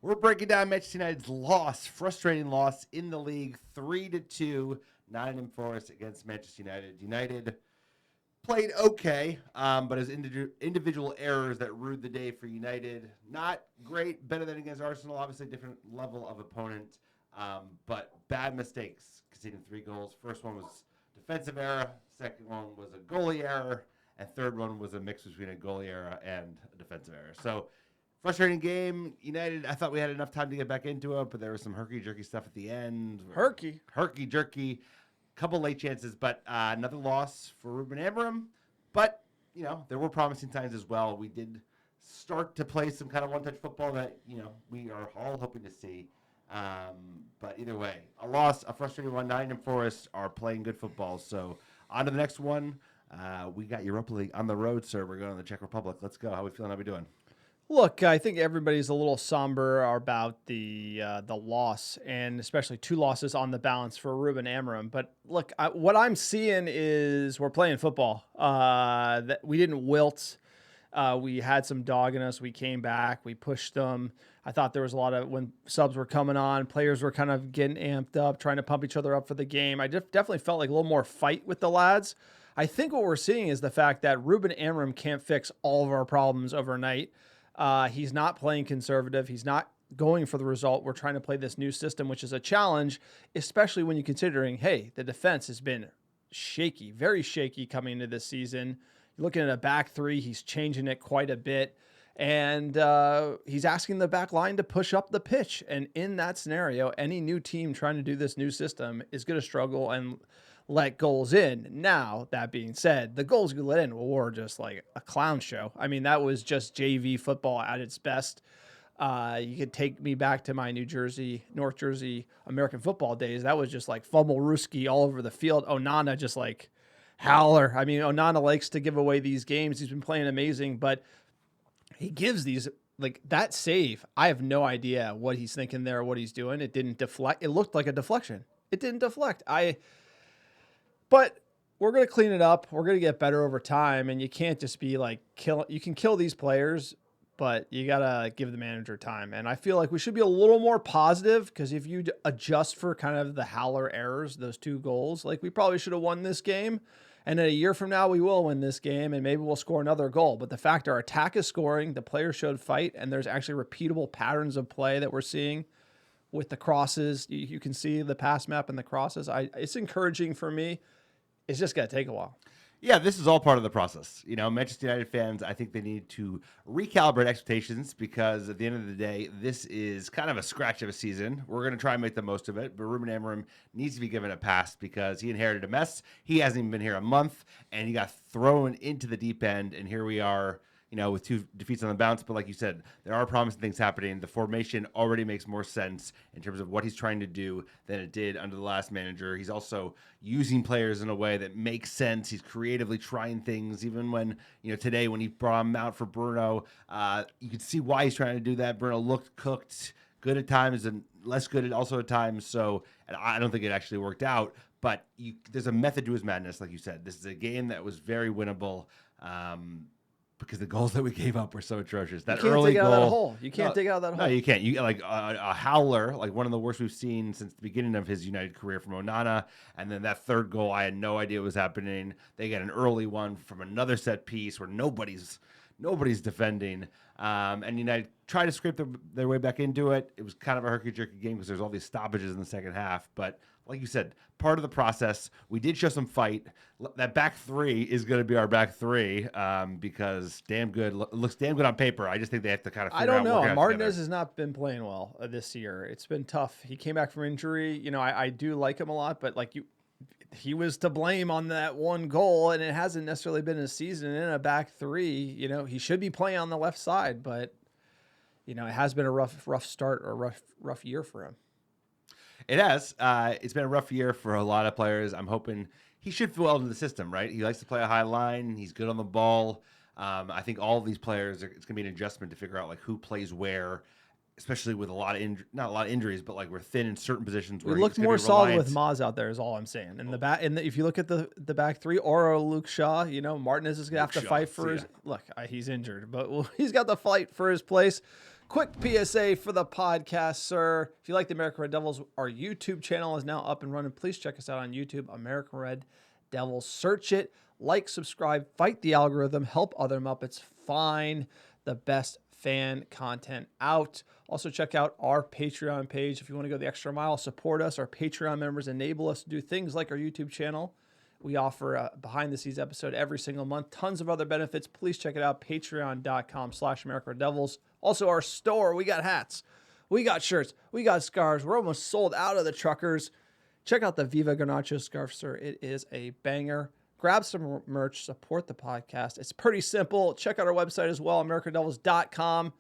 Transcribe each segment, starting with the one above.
We're breaking down Manchester United's loss, frustrating loss in the league, 3-2, Nottingham Forest against Manchester United. United played okay, but as individual errors that ruined the day for United. Not great, better than against Arsenal. Obviously, different level of opponent, but bad mistakes, conceding 3 goals. First one was defensive error. Second one was a goalie error. And third one was a mix between a goalie error and a defensive error. So frustrating game. United, I thought we had enough time to get back into it, but there was some herky-jerky stuff at the end. Herky-jerky. Couple late chances, but another loss for Ruben Amorim. But, there were promising signs as well. We did start to play some kind of one-touch football that, we are all hoping to see. But either way, a loss, a frustrating one. Nottingham Forest are playing good football. So on to the next one. We got Europa League on the road, sir. We're going to the Czech Republic. Let's go. How we feeling? How we doing? Look, I think everybody's a little somber about the loss, and especially 2 losses on the balance for Ruben Amorim. But look, what I'm seeing is we're playing football. That we didn't wilt. We had some dog in us. We came back. We pushed them. I thought there was a lot of, when subs were coming on, players were kind of getting amped up, trying to pump each other up for the game. I definitely felt like a little more fight with the lads. I think what we're seeing is the fact that Ruben Amorim can't fix all of our problems overnight. He's not playing conservative. He's not going for the result. We're trying to play this new system, which is a challenge, especially when you're considering, hey, the defense has been shaky, very shaky coming into this season. You're looking at a back 3. He's changing it quite a bit. And he's asking the back line to push up the pitch. And in that scenario, any new team trying to do this new system is going to struggle and let goals in. Now, that being said, the goals you let in were just like a clown show. I mean, that was just JV football at its best. You could take me back to my North Jersey American football days. That was just like fumble Ruski all over the field. Onana just like howler. I mean, Onana likes to give away these games. He's been playing amazing, but he gives these, like that save. I have no idea what he's thinking there, what he's doing. It didn't deflect. It looked like a deflection. It didn't deflect. But we're going to clean it up. We're going to get better over time. And you can't just be like, you can kill these players, but you got to give the manager time. And I feel like we should be a little more positive, because if you adjust for kind of the howler errors, those 2 goals, like we probably should have won this game. And a year from now, we will win this game, and maybe we'll score another goal. But the fact our attack is scoring, the players showed fight, and there's actually repeatable patterns of play that we're seeing with the crosses. You can see the pass map and the crosses. It's encouraging for me. It's just going to take a while. Yeah, this is all part of the process. Manchester United fans, I think they need to recalibrate expectations, because at the end of the day, this is kind of a scratch of a season. We're going to try and make the most of it, but Ruben Amorim needs to be given a pass, because he inherited a mess. He hasn't even been here a month, and he got thrown into the deep end, and here we are, with 2 defeats on the bounce. But like you said, there are promising things happening. The formation already makes more sense in terms of what he's trying to do than it did under the last manager. He's also using players in a way that makes sense. He's creatively trying things, even when, today when he brought him out for Bruno, you could see why he's trying to do that. Bruno looked cooked, good at times and less good also at times. So, and I don't think it actually worked out, but there's a method to his madness. Like you said, this is a game that was very winnable. Because the goals that we gave up were so atrocious. That early goal, you can't dig out of that hole. No, you can't. You like a howler, like one of the worst we've seen since the beginning of his United career from Onana. And then that third goal, I had no idea what was happening. They got an early one from another set piece where nobody's defending. And United tried to scrape their way back into it. It was kind of a herky-jerky game because there's all these stoppages in the second half. But like you said, part of the process. We did show some fight. That back 3 is going to be our back 3 because damn good. Looks damn good on paper. I just think they have to kind of figure out. I don't know. Martinez has not been playing well this year. It's been tough. He came back from injury. I do like him a lot, but he was to blame on that 1 goal, and it hasn't necessarily been a season in a back 3. He should be playing on the left side, but it has been a rough start or rough year for him. It has. It's been a rough year for a lot of players. I'm hoping he should fit well into the system, right? He likes to play a high line. He's good on the ball. I think all of these players, it's going to be an adjustment to figure out like who plays where, especially with not a lot of injuries, but like we're thin in certain positions. We looked more solid with Maz out there is all I'm saying. And if you look at the back 3, or Luke Shaw, Martinez is going to have to fight for his, look, he's injured, but he's got to fight for his place. Quick PSA for the podcast, sir. If you like the American Red Devils, our YouTube channel is now up and running. Please check us out on YouTube, American Red Devils. Search it, like, subscribe, fight the algorithm, help other Muppets find the best fan content out. Also, check out our Patreon page. If you want to go the extra mile, support us. Our Patreon members enable us to do things like our YouTube channel. We offer a behind-the-scenes episode every single month. Tons of other benefits. Please check it out, patreon.com/AmericanRedDevils. Also, our store. We got hats. We got shirts. We got scarves. We're almost sold out of the truckers. Check out the Viva Garnacho scarf, sir. It is a banger. Grab some merch. Support the podcast. It's pretty simple. Check out our website as well, AmericanDevils.com.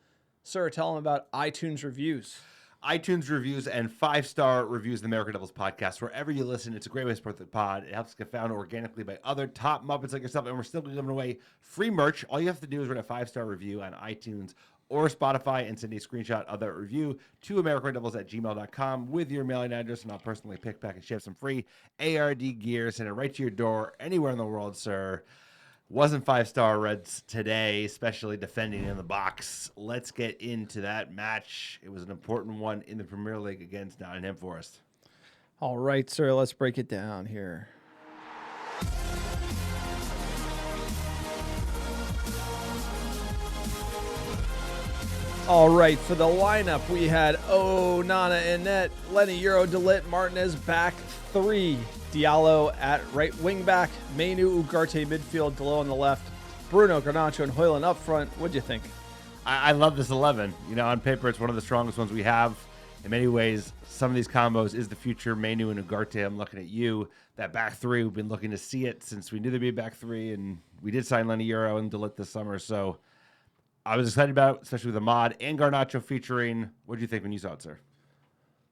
Sir, tell them about iTunes reviews. iTunes reviews and 5-star reviews of the American Devils podcast. Wherever you listen, it's a great way to support the pod. It helps get found organically by other top Muppets like yourself, and we're still giving away free merch. All you have to do is write a 5-star review on iTunes or Spotify and send a screenshot of that review to AmericanRedDevils@gmail.com with your mailing address, and I'll personally pick back and ship some free ARD gear, send it right to your door anywhere in the world, sir. Wasn't 5-star Reds today, especially defending in the box. Let's get into that match. It was an important one in the Premier League against Nottingham Forest. All right, sir, let's break it down here. All right, for the lineup, we had Onana in net, Lenny Euro, Delit, Martinez back three, Diallo at right wing back, Mainu, Ugarte midfield, Delo on the left, Bruno, Garnacho, and Hoyland up front. What'd you think? I love this 11. You know, on paper, it's one of the strongest ones we have. In many ways, some of these combos is the future. Mainu and Ugarte, I'm looking at you. That back three, we've been looking to see it since we knew there'd be a back three, and we did sign Lenny Euro and Delit this summer, so I was excited about it, especially with the mod and Garnacho featuring. What did you think when you saw it, sir?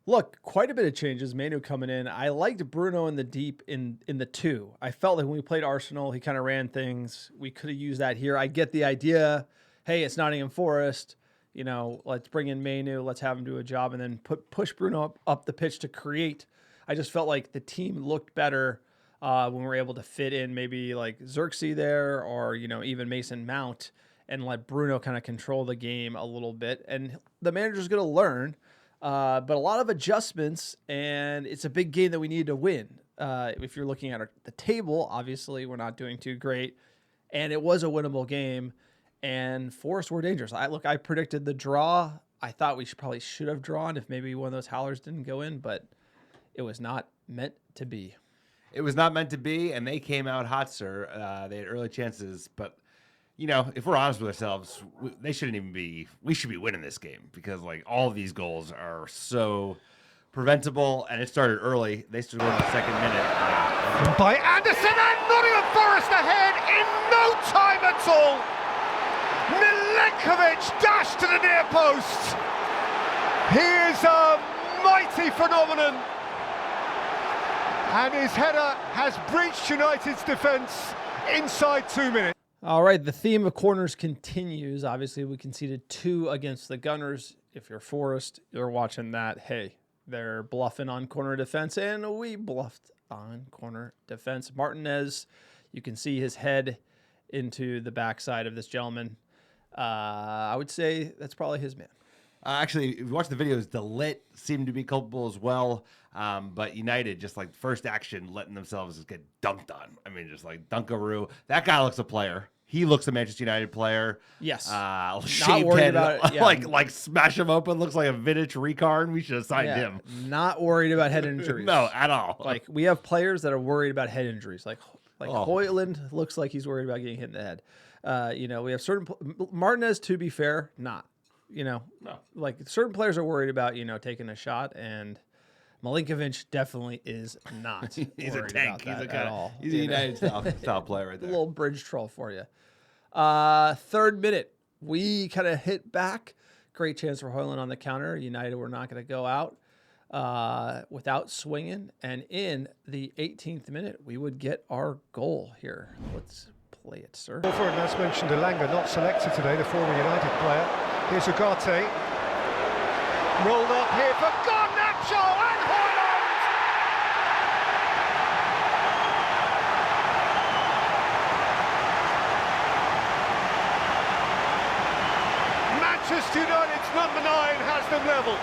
Look, quite a bit of changes. Manu coming in. I liked Bruno in the deep in the two. I felt like when we played Arsenal, he kind of ran things. We could have used that here. I get the idea. Hey, it's Nottingham Forest. You know, let's bring in Manu. Let's have him do a job and then push Bruno up the pitch to create. I just felt like the team looked better when we were able to fit in maybe like Xerxes there or, you know, even Mason Mount and let Bruno kind of control the game a little bit. And the manager's going to learn. But a lot of adjustments, and it's a big game that we need to win. If you're looking at the table, obviously we're not doing too great, and it was a winnable game, and Forest were dangerous. I predicted the draw. I thought we probably should have drawn if maybe one of those howlers didn't go in, but it was not meant to be. It was not meant to be, and they came out hot, sir. They had early chances, but you know, if we're honest with ourselves, they shouldn't even be. We should be winning this game because, like, all of these goals are so preventable, and it started early. They started in the second minute. By Anderson, and Nottingham Forest ahead in no time at all. Milenkovic dashed to the near post. He is a mighty phenomenon, and his header has breached United's defence inside 2 minutes. All right, the theme of corners continues. Obviously, we conceded 2 against the Gunners. If you're Forest, you're watching that. Hey, they're bluffing on corner defense, and we bluffed on corner defense. Martinez, you can see his head into the backside of this gentleman. I would say that's probably his man. Actually, if you watch the videos, Delit seemed to be culpable as well. But United, just like first action, letting themselves just get dunked on. I mean, just like Dunkaroo. That guy looks a player. He looks a Manchester United player. Yes. Shaved worried head, about it, yeah. like smash him open. Looks like a vintage Ricard. We should have signed him. Not worried about head injuries. No, at all. Like, we have players that are worried about head injuries. Like Hoyland looks like he's worried about getting hit in the head. You know, we have certain Martinez, to be fair, not. You know, No. Like certain players are worried about, you know, taking a shot, and Milenkovic definitely is not. He's a worried tank. about He's that at all. He's a United style player right A there. little bridge troll for you. 3rd minute, we kind of hit back. Great chance for Hoyland on the counter. United were not going to go out without swinging. And in the 18th minute, we would get our goal here. Let's play it, sir. And as mentioned, Elanga not selected today, the former United player. Here's Ugarte. Rolled up here for Garnacho and Hoyland! Manchester United's number number 9 has them level.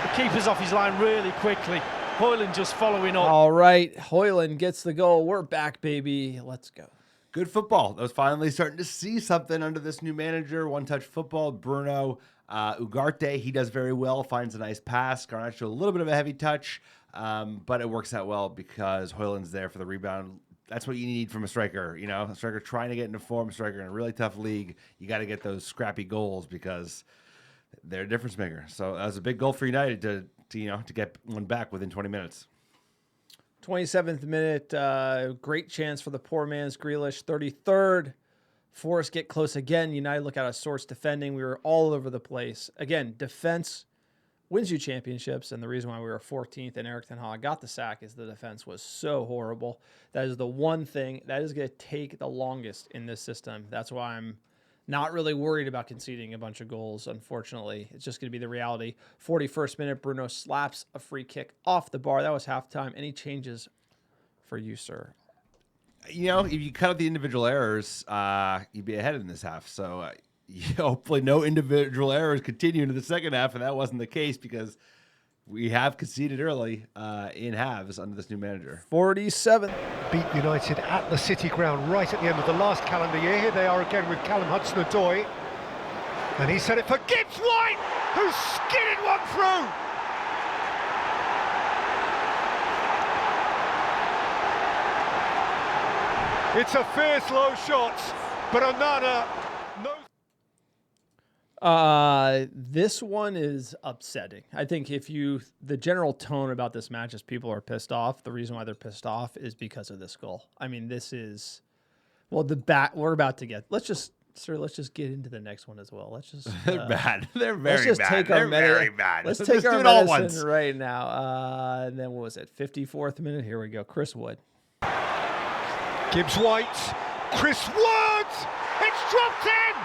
The keeper's off his line really quickly. Hoyland just following up. All right, Hoyland gets the goal. We're back, baby. Let's go. Good football. That was finally starting to see something under this new manager. One-touch football. Bruno Ugarte, he does very well, finds a nice pass. Garnacho, a little bit of a heavy touch, but it works out well because Hoyland's there for the rebound. That's what you need from a striker. You know, a striker trying to get into form, a striker in a really tough league. You got to get those scrappy goals because they're a difference maker. So that was a big goal for United to get one back within 20 minutes. 27th minute, great chance for the poor man's Grealish. 33rd, Forest get close again. United look out of sorts defending. We were all over the place. Again, defense wins you championships, and the reason why we were 14th and Erik ten Hag got the sack is the defense was so horrible. That is the one thing that is going to take the longest in this system. That's why I'm not really worried about conceding a bunch of goals, unfortunately. It's just going to be the reality. 41st minute, Bruno slaps a free kick off the bar. That was halftime. Any changes for you, sir? You know, if you cut out the individual errors, you'd be ahead in this half. So hopefully no individual errors continue into the second half, and that wasn't the case because we have conceded early in halves under this new manager. 47. Beat United at the City Ground right at the end of the last calendar year. Here they are again with Callum Hudson-Odoi. And he sent it for Gibbs White, who skidded one through. It's a fierce low shot, but Onana knows. This one is upsetting. I think the general tone about this match is people are pissed off. The reason why they're pissed off is because of this goal. I mean, this is, well, we're about to get, let's just get into the next one as well. Let's just, They're bad. They're let's very just bad. take They're our very bad. Let's Let's take do our it all medicine once. right now. And then what was it? 54th minute. Here we go. Chris Wood. Gibbs White, Chris Wood, it's dropped in!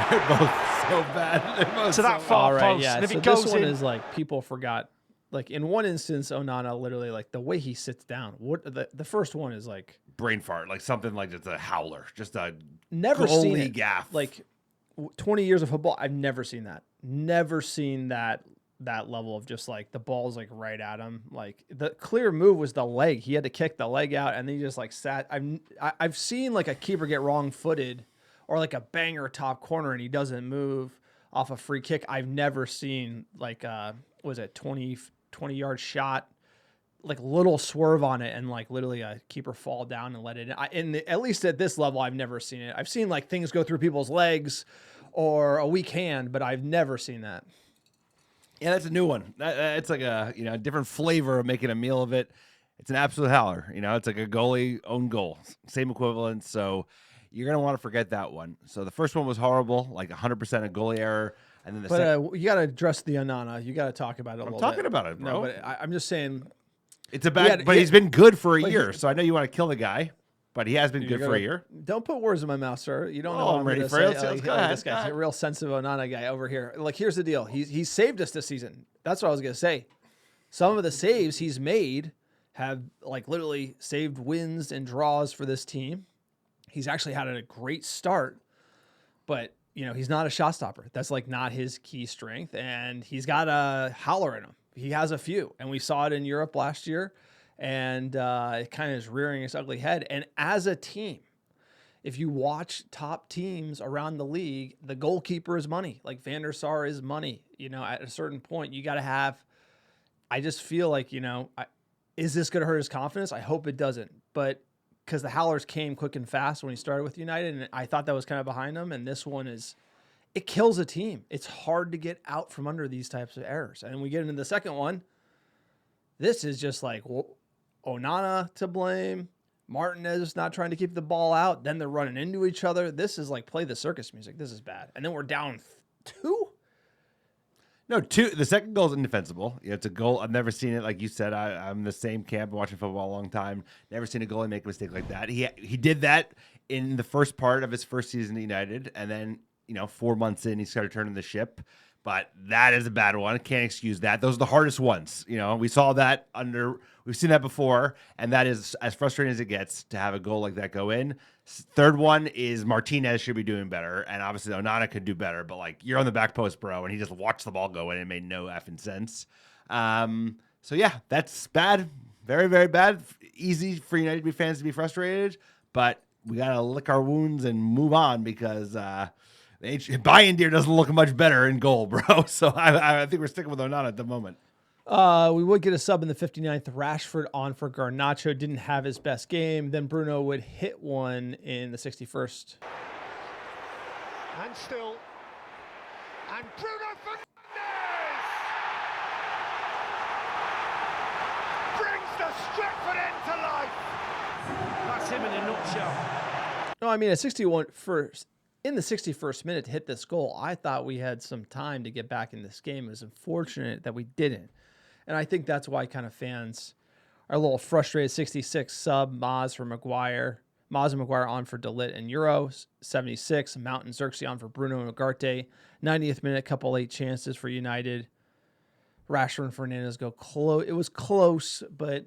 They're both so bad. They're both To that so far All right, post. yeah. And if So it goes this one in, is like people forgot. Like in one instance, Onana literally like the way he sits down. What the first one is like brain fart, like something like just a howler, just a never seen goalie it. gaff. Like 20 years of football, I've never seen that. Never seen that level of just like the ball's like right at him. Like the clear move was the leg. He had to kick the leg out, and then he just like sat. I've seen like a keeper get wrong footed or like a banger top corner and he doesn't move off a free kick. I've never seen like was it 20 yard shot, like little swerve on it and like literally a keeper fall down and let it in. At least at this level, I've never seen it. I've seen like things go through people's legs or a weak hand, but I've never seen that. Yeah, that's a new one. It's like a different flavor of making a meal of it. It's an absolute howler. It's like a goalie own goal, same equivalent. So you're gonna want to forget that one. So the first one was horrible, like 100% a goalie error, and then the second. You got to address the Onana. You got to talk about it a little bit. I'm talking about it, bro. No, but I'm just saying It's a bad, but he's been good for a year. So I know you want to kill the guy, but he has been good for a year. Don't put words in my mouth, sir. You don't know. Oh, what I'm ready gonna for it. say. Let's go ahead. This guy's a real sensitive Onana guy over here. Like, here's the deal. He's saved us this season. That's what I was gonna say. Some of the saves he's made have like literally saved wins and draws for this team. He's actually had a great start, but he's not a shot stopper. That's like not his key strength, and he's got a howler in him. He has a few, and we saw it in Europe last year. And it kind of is rearing its ugly head. And as a team, if you watch top teams around the league, the goalkeeper is money. Like Van der Sar is money. At a certain point, you got to have. I just feel like is this going to hurt his confidence? I hope it doesn't. But because the howlers came quick and fast when he started with United, and I thought that was kind of behind him. And this one it kills a team. It's hard to get out from under these types of errors. And we get into the second one. This is just like. Onana to blame. Martinez not trying to keep the ball out. Then they're running into each other. This is like play the circus music. This is bad. And then we're down 2. No, 2. The second goal is indefensible. It's a goal. I've never seen it. Like you said, I'm in the same camp, watching football a long time. Never seen a goalie make a mistake like that. He did that in the first part of his first season at United, and then 4 months in, he started turning the ship. But that is a bad one. Can't excuse that. Those are the hardest ones. We saw that we've seen that before, and that is as frustrating as it gets to have a goal like that go in. Third one is Martinez should be doing better, and obviously Onana could do better, but you're on the back post, bro, and he just watched the ball go in. It made no effing sense. So yeah, that's bad. Very, very bad. Easy for United fans to be frustrated, but we got to lick our wounds and move on because Bayern Deer doesn't look much better in goal, bro. So I think we're sticking with Onana at the moment. We would get a sub in the 59th. Rashford on for Garnacho. Didn't have his best game. Then Bruno would hit one in the 61st. And still. And Bruno Fernandes brings the Stratford end to life. That's him in a nutshell. No, I mean, in the 61st minute to hit this goal, I thought we had some time to get back in this game. It was unfortunate that we didn't. And I think that's why kind of fans are a little frustrated. 66 sub, Maz for Maguire. Maz and Maguire on for DeLitt and Euro. 76, Mount and Xerxes on for Bruno and Ugarte. 90th minute, couple late chances for United. Rashford and Fernandes go close. It was close, but,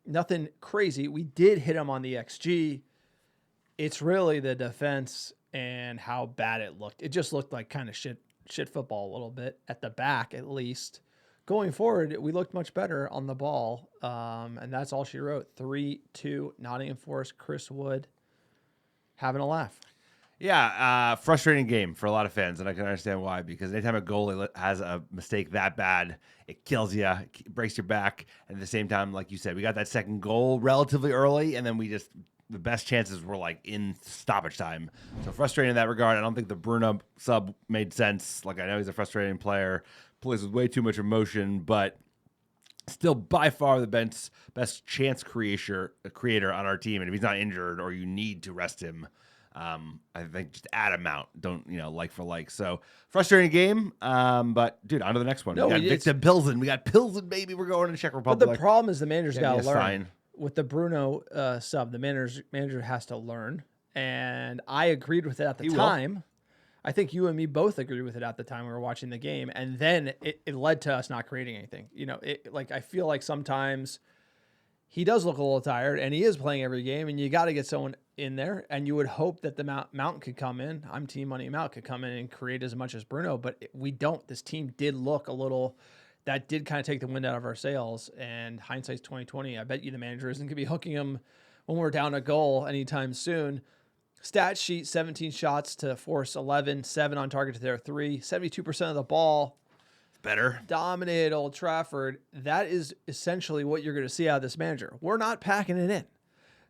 nothing crazy. We did hit him on the XG. It's really the defense and how bad it looked. It just looked like kind of shit football a little bit, at the back at least. Going forward, we looked much better on the ball, and that's all she wrote. 3-2, Nottingham Forest, Chris Wood, having a laugh. Yeah, frustrating game for a lot of fans, and I can understand why, because anytime a goalie has a mistake that bad, it kills you, it breaks your back, and at the same time, like you said, we got that second goal relatively early, and then the best chances were in stoppage time. So frustrating in that regard. I don't think the Bruno sub made sense. I know he's a frustrating player, plays with way too much emotion, but still by far the best chance creator on our team. And if he's not injured or you need to rest him, I think just add him out. Don't, like for like. So frustrating game. But dude, on to the next one. No, we got Victor Pilsen. We got Pilsen, baby. We're going to Czech Republic. But the problem is the manager's got to learn. Fine. With the Bruno sub, the manager has to learn. And I agreed with it at the time. I think you and me both agreed with it at the time we were watching the game. And then it led to us not creating anything. I feel like sometimes he does look a little tired, and he is playing every game, and you got to get someone in there. And you would hope that the Mount could come in. I'm team money Mount could come in and create as much as Bruno, but we don't. This team did look a little. That did kind of take the wind out of our sails, and hindsight's 2020. I bet you the manager isn't going to be hooking him when we're down a goal anytime soon. Stat sheet: 17 shots to Force 11, 7 on target to their 3, 72% of the ball. Better. Dominated Old Trafford. That is essentially what you're going to see out of this manager. We're not packing it in.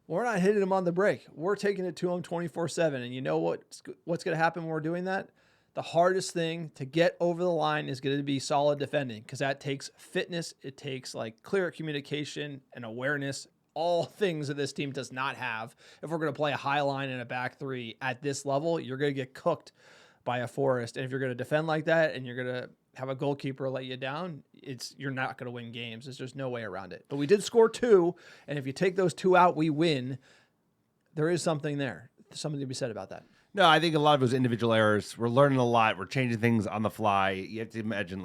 We're not hitting him on the break. We're taking it to him 24/7. And you know what's going to happen when we're doing that? The hardest thing to get over the line is going to be solid defending, because that takes fitness. It takes clear communication and awareness, all things that this team does not have. If we're going to play a high line and a back three at this level, you're going to get cooked by a Forest. And if you're going to defend like that and you're going to have a goalkeeper let you down, you're not going to win games. There's just no way around it. But we did score 2, and if you take those 2 out, we win. There is something there. There's something to be said about that. No, I think a lot of those individual errors. We're learning a lot. We're changing things on the fly. You have to imagine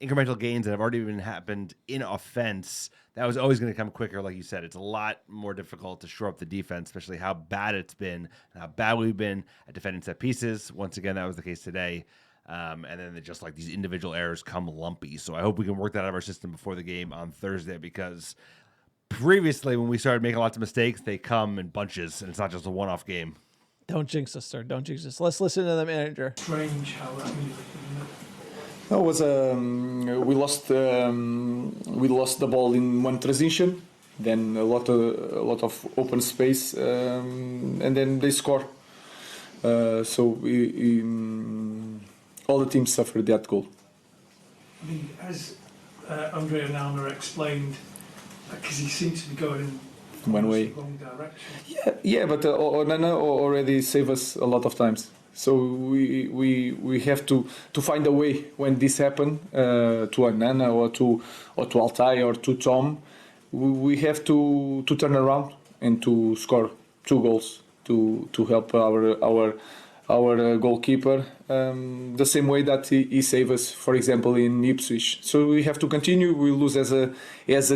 incremental gains that have already been happened in offense. That was always going to come quicker, like you said. It's a lot more difficult to shore up the defense, especially how bad it's been and how bad we've been at defending set pieces. Once again, that was the case today. And then just these individual errors come lumpy. So I hope we can work that out of our system before the game on Thursday, because previously when we started making lots of mistakes, they come in bunches, and it's not just a one-off game. Don't jinx us, sir. Don't jinx us. Let's listen to the manager. Strange how that music. No, it was we lost the ball in one transition, then a lot of open space, and then they score. So all the teams suffered that goal. I mean, as Andre Onana explained, because he seems to be going in one way. the wrong direction. Yeah, but Onana already saved us a lot of times. So we have to find a way when this happen to Onana or to Altai or to Tom. We have to turn around and to score 2 goals to help our our goalkeeper, the same way that he saved us, for example, in Ipswich. So we have to continue. We lose as a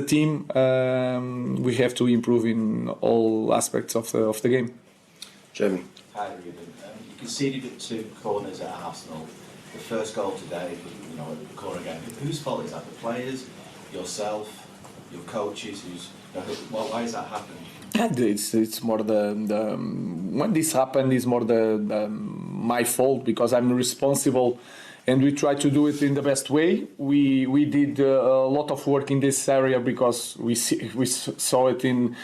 team. We have to improve in all aspects of the game. Jamie. Hi, Ruben. You conceded at 2 corners at Arsenal. The first goal today, at the corner game. Whose fault is that? The players, yourself, your coaches? Why is that happening? It's more the when this happened is more the my fault, because I'm responsible, and we try to do it in the best way. We did a lot of work in this area because we saw it in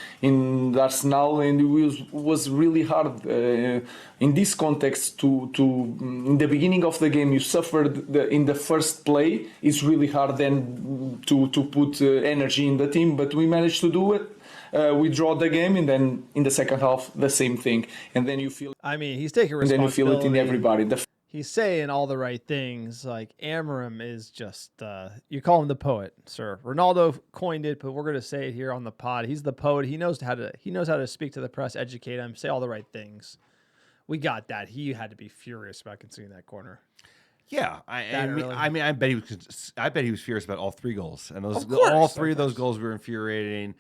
Arsenal, and it was really hard in this context to in the beginning of the game you suffered in the first play. It's really hard then to put energy in the team, but we managed to do it. We draw the game, and then in the second half the same thing, and then you feel. I mean, he's taking And then you feel responsibility. it in everybody. He's saying all the right things. Like Amorim is just, you call him the poet, sir. Ronaldo coined it, but we're going to say it here on the pod. He's the poet. He knows how to speak to the press, educate them, say all the right things. We got that. He had to be furious about conceding that corner. Yeah, I bet he was furious about all 3 goals, and all three of those goals were infuriating.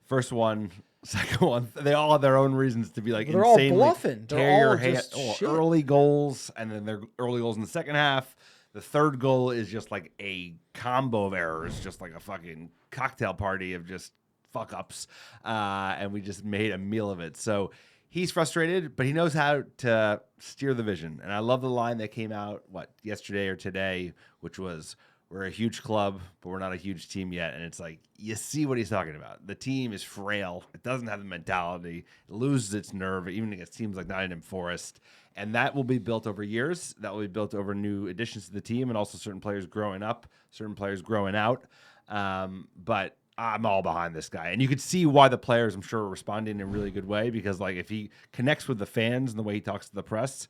First one, second one, they all have their own reasons to be like they're all insanely bluffing. They're all just shit. Early goals, and then their early goals in the second half. The third goal is just like a combo of errors, just like a fucking cocktail party of just fuck ups, and we just made a meal of it. So he's frustrated, but he knows how to steer the vision. And I love the line that came out yesterday or today, which was, "We're a huge club, but we're not a huge team yet." And it's like, you see what he's talking about. The team is frail. It doesn't have the mentality. It loses its nerve, even against teams like Nottingham Forest. And that will be built over years. That will be built over new additions to the team, and also certain players growing up, certain players growing out. But I'm all behind this guy. And you could see why the players, I'm sure, are responding in a really good way, because if he connects with the fans and the way he talks to the press,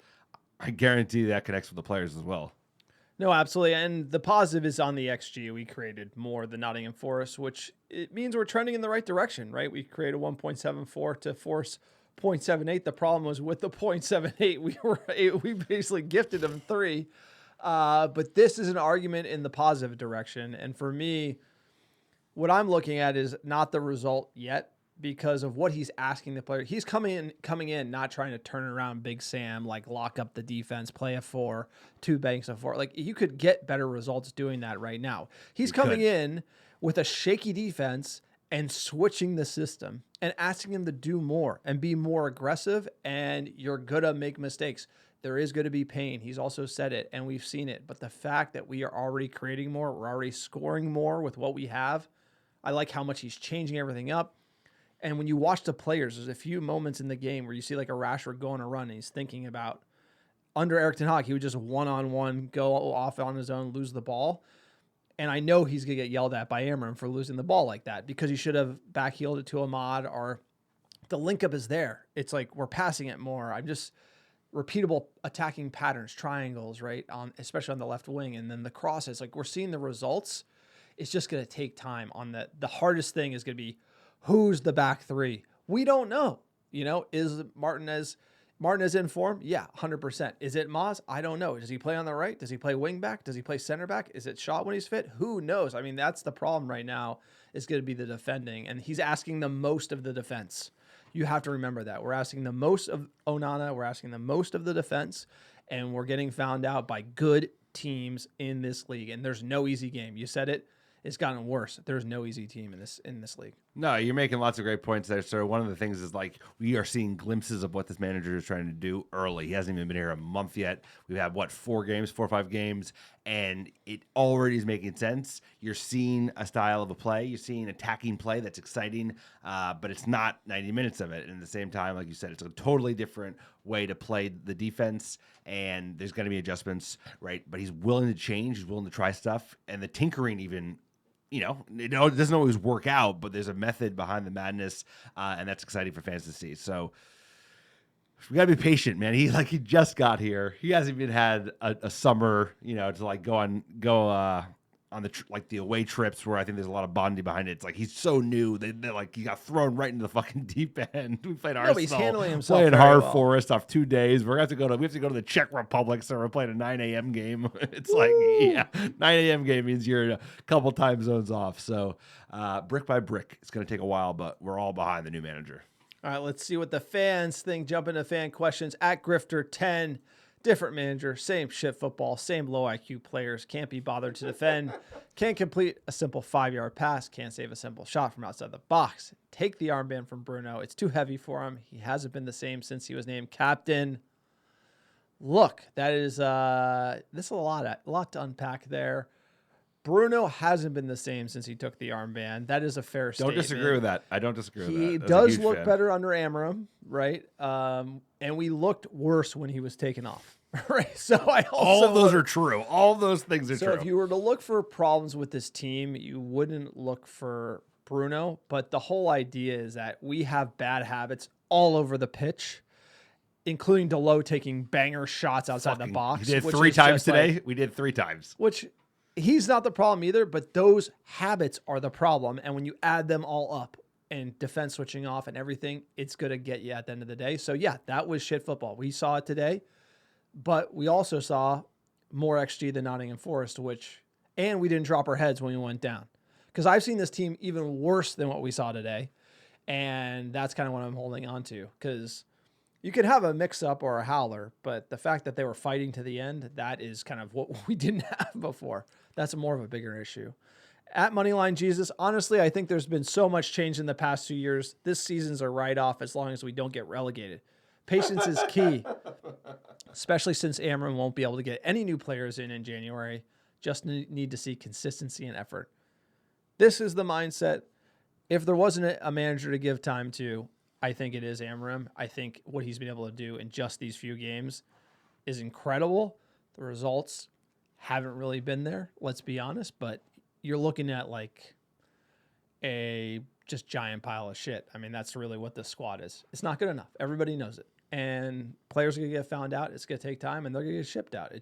I guarantee that connects with the players as well. No, absolutely. And the positive is on the XG. We created more than Nottingham Forest, which it means we're trending in the right direction, right? We created 1.74 to force 0.78. The problem was with the 0.78, we basically gifted them 3. But this is an argument in the positive direction. And for me, what I'm looking at is not the result yet, because of what he's asking the player. He's coming in, not trying to turn around Big Sam, like lock up the defense, play a 4, 2 banks of 4. Like, you could get better results doing that right now. He's coming in with a shaky defense and switching the system and asking him to do more and be more aggressive. And you're going to make mistakes. There is going to be pain. He's also said it, and we've seen it. But the fact that we are already creating more, we're already scoring more with what we have. I like how much he's changing everything up. And when you watch the players, there's a few moments in the game where you see like a Rashford go on a run and he's thinking about, under Erik ten Hag, he would just one-on-one go off on his own, lose the ball. And I know he's going to get yelled at by Amorim for losing the ball like that, because he should have backheeled it to Ahmad, or the link up is there. It's like we're passing it more. I'm just repeatable attacking patterns, triangles, right? Especially on the left wing. And then the crosses, like we're seeing the results. It's just going to take time on that. The hardest thing is going to be, who's the back 3? We don't know. Is Martinez in form? Yeah, 100%. Is it Maz? I don't know. Does he play on the right? Does he play wing back? Does he play center back? Is it Shaw when he's fit? Who knows? I mean, that's the problem right now, is going to be the defending. And he's asking the most of the defense. You have to remember that. We're asking the most of Onana. We're asking the most of the defense. And we're getting found out by good teams in this league. And there's no easy game. You said it. It's gotten worse. There's no easy team in this league. No, you're making lots of great points there, sir. One of the things is we are seeing glimpses of what this manager is trying to do early. He hasn't even been here a month yet. We've had 4 or 5 games, and it already is making sense. You're seeing a style of a play. You're seeing attacking play that's exciting, but it's not 90 minutes of it. And at the same time, like you said, it's a totally different way to play the defense, and there's going to be adjustments, right? But he's willing to change. He's willing to try stuff, and the tinkering even. It doesn't always work out, but there's a method behind the madness, and that's exciting for fans to see. So we gotta be patient, man. He just got here. He hasn't even had a summer, to go on on the like the away trips where I think there's a lot of bonding behind it. It's like he's so new. They're like he got thrown right into the fucking deep end. We played Arsenal. But he's handling himself playing very Hard well. Forest off 2 days. We have to go to the Czech Republic, so we're playing a 9 a.m. game. It's like 9 a.m. game means you're a couple time zones off. So brick by brick, it's going to take a while, but we're all behind the new manager. All right, let's see what the fans think. Jump into fan questions at Grifter10. Different manager, same shit football, same low IQ players, can't be bothered to defend, can't complete a simple 5-yard pass, can't save a simple shot from outside the box. Take the armband from Bruno. It's too heavy for him. He hasn't been the same since he was named captain. Look, that is this is a lot to unpack there. Bruno hasn't been the same since he took the armband. That is a fair statement. Don't disagree with that. I don't disagree with that. He As a does huge look fan. better under Amorim, right? And we looked worse when he was taken off, right? So I also All of those are true. All of those things are so true. if you were to look for problems with this team, you wouldn't look for Bruno. But the whole idea is that we have bad habits all over the pitch, including Delo taking banger shots outside the box. We did which 3 is times just today. like- We did 3 times. which he's not the problem either, but those habits are the problem. And when you add them all up and defense switching off and everything, it's going to get you at the end of the day. So yeah, that was shit football. We saw it today, but we also saw more XG than Nottingham Forest, and we didn't drop our heads when we went down. Because I've seen this team even worse than what we saw today. And that's kind of what I'm holding on to. Because you could have a mix-up or a howler, but the fact that they were fighting to the end, that is kind of what we didn't have before. That's more of a bigger issue. At Moneyline Jesus, honestly, I think there's been so much change in the past 2 years. This season's a write-off as long as we don't get relegated. Patience is key, especially since Amorim won't be able to get any new players in January. Just need to see consistency and effort. This is the mindset. If there wasn't a manager to give time to, I think it is Amorim. I think what he's been able to do in just these few games is incredible. The results haven't really been there, let's be honest, but you're looking at like a just giant pile of shit. I mean, that's really what this squad is. It's not good enough. Everybody knows it. And players are going to get found out. It's going to take time, and they're going to get shipped out.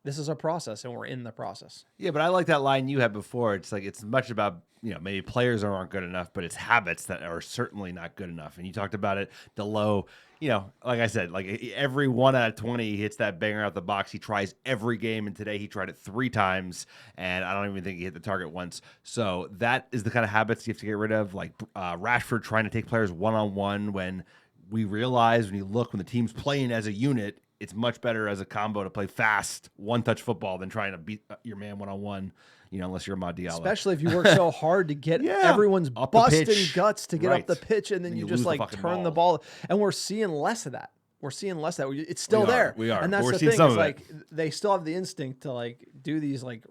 This is a process, and we're in the process. Yeah, but I like that line you had before. It's like it's much about, maybe players aren't good enough, but it's habits that are certainly not good enough. And you talked about it, Delo, like I said, like every 1 out of 20 he hits that banger out the box. He tries every game, and today he tried it 3 times, and I don't even think he hit the target once. So that is the kind of habits you have to get rid of, like Rashford trying to take players one-on-one when we realize when the team's playing as a unit, it's much better as a combo to play fast, one-touch football than trying to beat your man one-on-one, unless you're Amad Diallo. Especially if you work so hard to get everyone's Up the busting pitch. guts to get Right. up the pitch, and then And you you just lose the like fucking turn the ball. And we're seeing less of that. It's still there. We are. And that's We're the seeing thing. some Is of it. like they still have the instinct to like do these like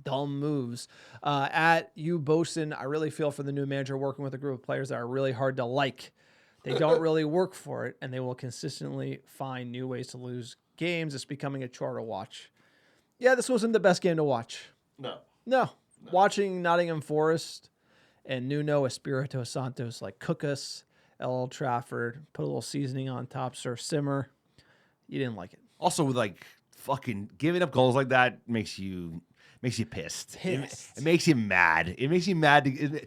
dumb moves. At you, Bosun, I really feel for the new manager working with a group of players that are really hard to like. They don't really work for it, and they will consistently find new ways to lose games. It's becoming a chore to watch. Yeah, this wasn't the best game to watch. No. Watching Nottingham Forest and Nuno Espirito Santos like cook us at Old Trafford, put a little seasoning on top, sir, simmer. You didn't like it. Also, with like fucking giving up goals like that makes you pissed. It makes you mad. It makes you mad.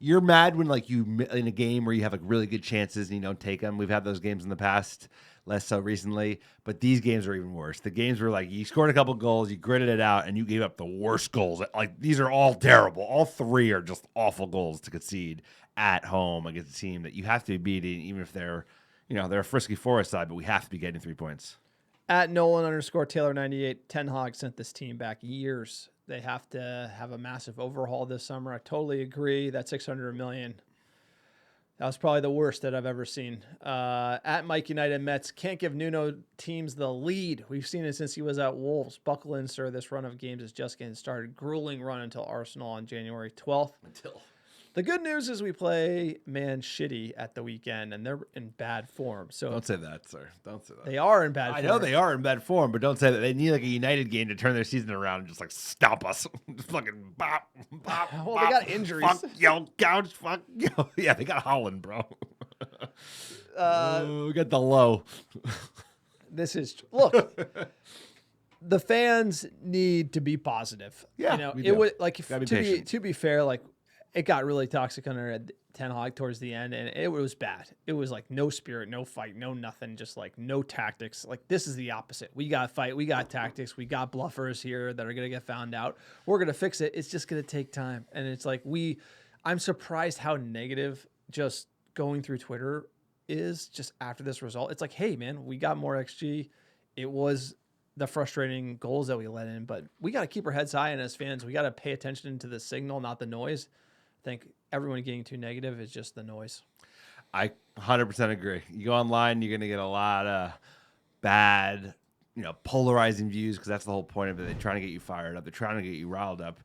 You're mad when like you in a game where you have like really good chances and you don't take them. We've had those games in the past, less so recently, but these games are even worse. The games where like you scored a couple goals, you gritted it out, and you gave up the worst goals. Like these are all terrible. All 3 are just awful goals to concede at home against a team that you have to be beating, even if they're a frisky Forest side, but we have to be getting 3 points. At Nolan_Taylor98, Ten Hag sent this team back years. They have to have a massive overhaul this summer. I totally agree. That $600 million, that was probably the worst that I've ever seen. At Mike United Mets, can't give Nuno teams the lead. We've seen it since he was at Wolves. Buckle in, sir. This run of games is just getting started. Grueling run until Arsenal on January 12th. The good news is we play Man Shitty at the weekend, and they're in bad form. So Don't say that, sir. Don't say that. they are in bad form. I know they are in bad form, but don't say that. They need like a United game to turn their season around and just like stop us. Just fucking bop, bop. Well, bop, they got injuries. Fuck yo, couch, fuck yo. Yeah, they got Holland, bro. We got the low. This is look. the fans need to be positive. Yeah, you know, we it do. would like Gotta be to be patient. to be fair, like it got really toxic under Ten Hag towards the end, and it was bad. It was like no spirit, no fight, no nothing, just like no tactics. Like this is the opposite. We got fight, we got tactics, we got bluffers here that are gonna get found out. We're gonna fix it. It's just gonna take time, and it's like I'm surprised how negative just going through Twitter is just after this result. It's like, hey man, we got more XG. It was the frustrating goals that we let in, but we got to keep our heads high, and as fans, we got to pay attention to the signal, not the noise. I think everyone getting too negative is just the noise. I 100% agree. You go online, you're going to get a lot of bad, polarizing views because that's the whole point of it. They're trying to get you fired up. They're trying to get you riled up.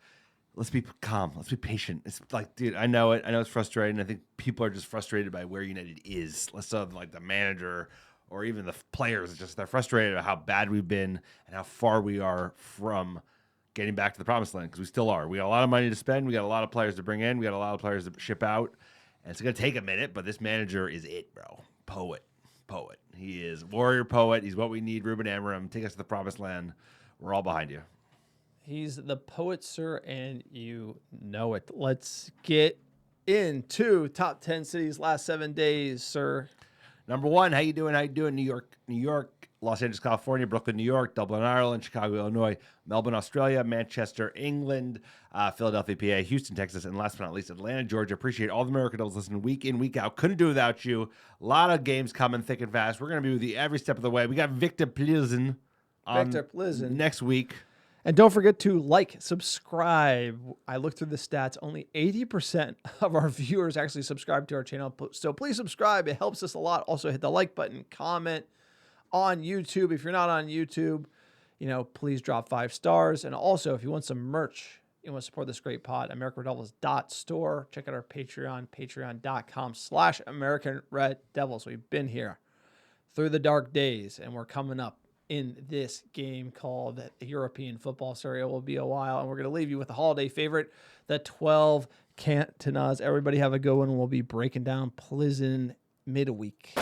Let's be calm. Let's be patient. It's like, dude, I know it. I know it's frustrating. I think people are just frustrated by where United is. Less of like the manager or even the players. It's just they're frustrated about how bad we've been and how far we are from getting back to the promised land, because we still are. We got a lot of money to spend. We got a lot of players to bring in. We got a lot of players to ship out. And it's going to take a minute, but this manager is it, bro. Poet. He is warrior poet. He's what we need. Ruben Amorim, take us to the promised land. We're all behind you. He's the poet, sir, and you know it. Let's get into top 10 cities last 7 days, sir. Number 1, how you doing? New York, Los Angeles, California, Brooklyn, New York, Dublin, Ireland, Chicago, Illinois, Melbourne, Australia, Manchester, England, Philadelphia, PA, Houston, Texas, and last but not least, Atlanta, Georgia. Appreciate all the American Devils listening week in, week out. Couldn't do without you. A lot of games coming thick and fast. We're going to be with you every step of the way. We got Victor Plzen next week. And don't forget to subscribe. I looked through the stats. Only 80% of our viewers actually subscribe to our channel. So please subscribe. It helps us a lot. Also hit the like button, comment on YouTube. If you're not on YouTube, please drop 5 stars. And also, if you want some merch, you want to support this great pod, AmericanRedDevils.store. Check out our Patreon, patreon.com/American Red Devils. We've been here through the dark days, and we're coming up in this game called the European Football Series. It will be a while, and we're going to leave you with a holiday favorite, the 12 Cantonas. Everybody have a good one. We'll be breaking down Plzen midweek.